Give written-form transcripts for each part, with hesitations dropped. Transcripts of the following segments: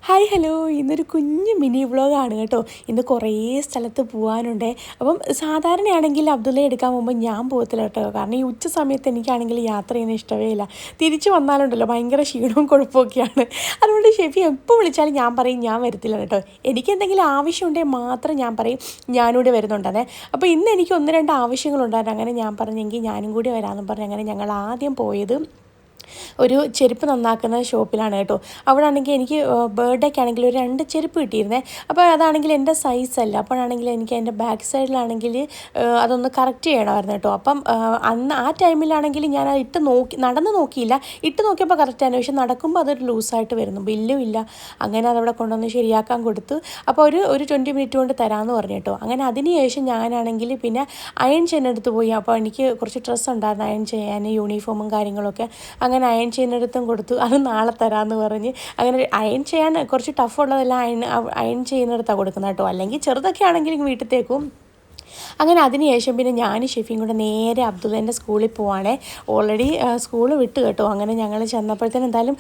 Hi hello, ഇന്നൊരു കുഞ്ഞു mini വ്ളോഗാണ് കേട്ടോ. ഇന്ന് കുറേ സ്ഥലത്ത് പോകാനുണ്ട്. അപ്പം സാധാരണയാണെങ്കിൽ അബ്ദുള്ള എടുക്കാൻ പോകുമ്പോൾ ഞാൻ പോകത്തില്ല കേട്ടോ. കാരണം ഈ ഉച്ച സമയത്ത് എനിക്കാണെങ്കിൽ യാത്ര ചെയ്യുന്ന ഇഷ്ടമേ ഇല്ല. തിരിച്ച് വന്നാലുണ്ടല്ലോ ഭയങ്കര ക്ഷീണവും കുഴപ്പമൊക്കെയാണ്. അതുകൊണ്ട് ഷെഫി എപ്പോൾ വിളിച്ചാലും ഞാൻ പറയും ഞാൻ വരത്തില്ല കേട്ടോ. എനിക്ക് എന്തെങ്കിലും ആവശ്യമുണ്ടെങ്കിൽ മാത്രം ഞാൻ പറയും ഞാനിവിടെ വരുന്നുണ്ടെന്നേ. അപ്പോൾ ഇന്ന് എനിക്ക് ഒന്ന് രണ്ട് ആവശ്യങ്ങളുണ്ടായിരുന്നു. അങ്ങനെ ഞാൻ പറഞ്ഞെങ്കിൽ ഞാനും കൂടി വരാമെന്ന് പറഞ്ഞ് അങ്ങനെ ഞങ്ങൾ ആദ്യം പോയത് ഒരു ചെരുപ്പ് നന്നാക്കുന്ന ഷോപ്പിലാണ് കേട്ടോ. അവിടെ ആണെങ്കിൽ എനിക്ക് ബർത്ത്ഡേക്ക് ആണെങ്കിൽ ഒരു 2 ചെരുപ്പ് കിട്ടിയിരുന്നേ. അപ്പോൾ അതാണെങ്കിൽ എൻ്റെ സൈസല്ല. അപ്പോഴാണെങ്കിൽ എനിക്ക് എൻ്റെ ബാക്ക് സൈഡിലാണെങ്കിൽ അതൊന്ന് കറക്റ്റ് ചെയ്യണമായിരുന്നു കേട്ടോ. അപ്പം അന്ന് ആ ടൈമിലാണെങ്കിൽ ഞാൻ അത് നടന്ന് നോക്കിയില്ല. ഇട്ട് നോക്കിയപ്പോൾ കറക്റ്റാണ്. പക്ഷെ നടക്കുമ്പോൾ അതൊരു ലൂസായിട്ട് വരുന്നു, ബില്ലും ഇല്ല. അങ്ങനെ അതവിടെ കൊണ്ടുവന്ന് ശരിയാക്കാൻ കൊടുത്തു. അപ്പോൾ ഒരു 20 മിനിറ്റ് കൊണ്ട് തരാമെന്ന് പറഞ്ഞു കേട്ടോ. അങ്ങനെ അതിന് ശേഷം ഞാനാണെങ്കിൽ പിന്നെ അയൺ ചെയ്യാനെടുത്ത് പോയി. അപ്പോൾ എനിക്ക് കുറച്ച് ഡ്രസ്സ് ഉണ്ടായിരുന്നു അയൺ ചെയ്യാൻ, യൂണിഫോമും കാര്യങ്ങളൊക്കെ. അങ്ങനെ അയൺ ചെയ്യുന്നിടത്തും കൊടുത്തു. അത് നാളെ തരാമെന്ന് പറഞ്ഞ് അങ്ങനെ അയൺ ചെയ്യാൻ കുറച്ച് ടഫുള്ളതെല്ലാം അയൺ ചെയ്യുന്നിടത്താണ് കൊടുക്കുന്നത് കേട്ടോ. അല്ലെങ്കിൽ ചെറുതൊക്കെ ആണെങ്കിൽ വീട്ടിലേക്കും. അങ്ങനെ അതിന് ശേഷം പിന്നെ ഞാനും ഷെഫിയും കൂടെ നേരെ അബ്ദുള്ളേൻ്റെ സ്കൂളിൽ പോവാണേ. ഓൾറെഡി സ്കൂൾ വിട്ട് കേട്ടോ. അങ്ങനെ ഞങ്ങൾ ചെന്നപ്പോഴത്തേനും എന്തായാലും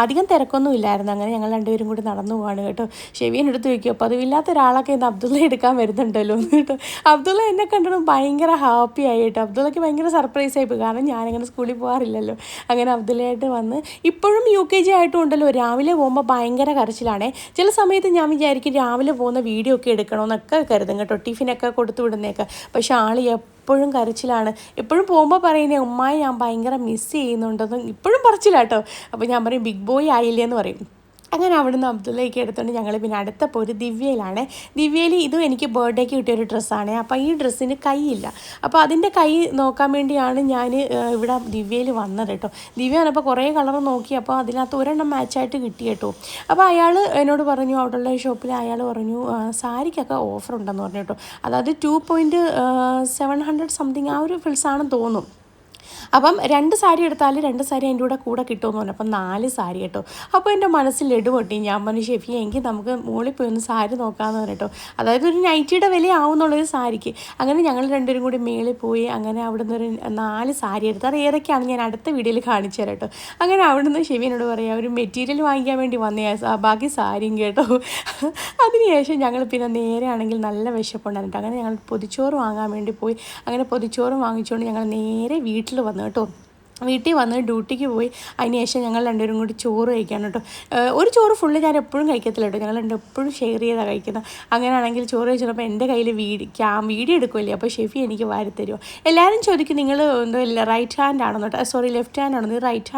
അധികം തിരക്കൊന്നും ഇല്ലായിരുന്നു. അങ്ങനെ ഞങ്ങൾ രണ്ടുപേരും കൂടി നടന്നു പോവാണ് കേട്ടോ. ഷെഫീൻ്റെ അടുത്ത് ചോദിക്കും, അപ്പോൾ അതില്ലാത്ത ഒരാളൊക്കെ ഇന്ന് അബ്ദുള്ള എടുക്കാൻ വരുന്നുണ്ടല്ലോ കേട്ടോ. അബ്ദുള്ള എന്നെ കണ്ടിട്ട് ഭയങ്കര ഹാപ്പി ആയി കേട്ടോ. അബ്ദുള്ളക്ക് ഭയങ്കര സർപ്രൈസ് ആയിപ്പോയി. കാരണം ഞാനിങ്ങനെ സ്കൂളിൽ പോകാറില്ലല്ലോ. അങ്ങനെ അബ്ദുള്ളയായിട്ട് വന്ന് ഇപ്പോഴും UKG ആയിട്ടും ഉണ്ടല്ലോ. രാവിലെ പോകുമ്പോൾ ഭയങ്കര കരച്ചിലാണേ. ചില സമയത്ത് ഞാൻ വിചാരിക്കും രാവിലെ പോകുന്ന വീഡിയോ ഒക്കെ എടുക്കണമെന്നൊക്കെ കരുതും കേട്ടോ, ടിഫിനൊക്കെ കൊടുത്തു വിടുന്നേക്കെ. പക്ഷെ ആൾ എപ്പോഴും കരച്ചിലാണ്. എപ്പോഴും പോകുമ്പോൾ പറയുന്നേ ഉമ്മായി ഞാൻ ഭയങ്കര മിസ് ചെയ്യുന്നുണ്ടെന്ന് ഇപ്പോഴും പറച്ചില്ല കേട്ടോ. അപ്പോൾ ഞാൻ പറയും ബിഗ് ബോയ് ആയില്ലേ എന്ന് പറയും. അങ്ങനെ അവിടുന്ന് അബ്ദുള്ളയ്ക്ക് എടുത്തുകൊണ്ട് ഞങ്ങൾ പിന്നെ അടുത്ത പോര് ദിവ്യയിലാണ്. ദിവ്യയിൽ ഇതും എനിക്ക് ബർത്ത്ഡേക്ക് കിട്ടിയൊരു ഡ്രസ്സാണ്. അപ്പോൾ ഈ ഡ്രസ്സിന് കൈയില്ല. അപ്പോൾ അതിൻ്റെ കൈ നോക്കാൻ വേണ്ടിയാണ് ഞാൻ ഇവിടെ ദിവ്യയിൽ വന്നത് കേട്ടോ. ദിവ്യ വന്നപ്പോൾ കുറേ കളർ നോക്കി. അപ്പോൾ അതിനകത്ത് ഒരെണ്ണം മാച്ചായിട്ട് കിട്ടി കേട്ടോ. അപ്പോൾ അയാൾ എന്നോട് പറഞ്ഞു, അവിടെയുള്ള ഷോപ്പിൽ അയാൾ പറഞ്ഞു സാരിക്കൊക്കെ ഓഫർ ഉണ്ടെന്ന് പറഞ്ഞു കേട്ടോ. അതായത് 2.700 സംതിങ് ആ ഒരു ഫിൽസാണെന്ന് തോന്നും. അപ്പം 2 സാരി എടുത്താൽ 2 സാരി അതിൻ്റെ കൂടെ കിട്ടുമെന്ന് പറഞ്ഞു. അപ്പം 4 സാരി കേട്ടോ. അപ്പോൾ എൻ്റെ മനസ്സിൽ ഇടുപൊട്ടി. ഞാൻ പറഞ്ഞു ഷെഫി എങ്കിൽ നമുക്ക് മുകളിൽ പോയി ഒന്ന് സാരി നോക്കാമെന്ന് പറഞ്ഞിട്ടോ. അതായത് ഒരു നൈറ്റിയുടെ വില ആവുന്നുള്ളൊരു സാരിക്ക്. അങ്ങനെ ഞങ്ങൾ രണ്ടുപേരും കൂടി മേളിൽ പോയി. അങ്ങനെ അവിടുന്ന് ഒരു 4 സാരി എടുത്ത്. അത് ഏതൊക്കെയാണ് ഞാൻ അടുത്ത വീഡിയോയിൽ കാണിച്ചു തരാം കേട്ടോ. അങ്ങനെ അവിടുന്ന് ഷെഫിനോട് പറയാം ഒരു മെറ്റീരിയൽ വാങ്ങിക്കാൻ വേണ്ടി വന്നേ, ബാക്കി സാരിയും കേട്ടോ. അതിനുശേഷം ഞങ്ങൾ പിന്നെ നേരെ ആണെങ്കിൽ നല്ല വിശപ്പുണ്ടായിരുന്നു. അങ്ങനെ ഞങ്ങൾ പൊതിച്ചോറ് വാങ്ങാൻ വേണ്ടി പോയി. അങ്ങനെ പൊതിച്ചോറ് വാങ്ങിച്ചുകൊണ്ട് ഞങ്ങൾ നേരെ വീട്ടിൽ വന്നു കേട്ടോ. വീട്ടിൽ വന്ന് ഡ്യൂട്ടിക്ക് പോയി. അതിന് ശേഷം ഞങ്ങൾ രണ്ടുപേരും കൂടി ചോറ് കഴിക്കാൻ കേട്ടോ. ഒരു ചോറ് ഫുള്ള് ഞാൻ എപ്പോഴും കഴിക്കത്തില്ല കേട്ടോ. ഞങ്ങൾ രണ്ടും എപ്പോഴും ഷെയർ ചെയ്താണ് കഴിക്കുന്നത്. അങ്ങനെയാണെങ്കിൽ ചോറ് കഴിച്ചപ്പോൾ എൻ്റെ കയ്യിൽ വീഡിയോ എടുക്കുമല്ലേ. അപ്പോൾ ഷെഫി എനിക്ക് വാരി തരുമോ. എല്ലാവരും ചോദിക്കും നിങ്ങൾ എന്തോ റൈറ്റ് ഹാൻഡ് ആണെന്നോ, സോറി ലെഫ്റ്റ് ഹാൻഡ് ആണോ, റൈറ്റ് ഹാൻഡ്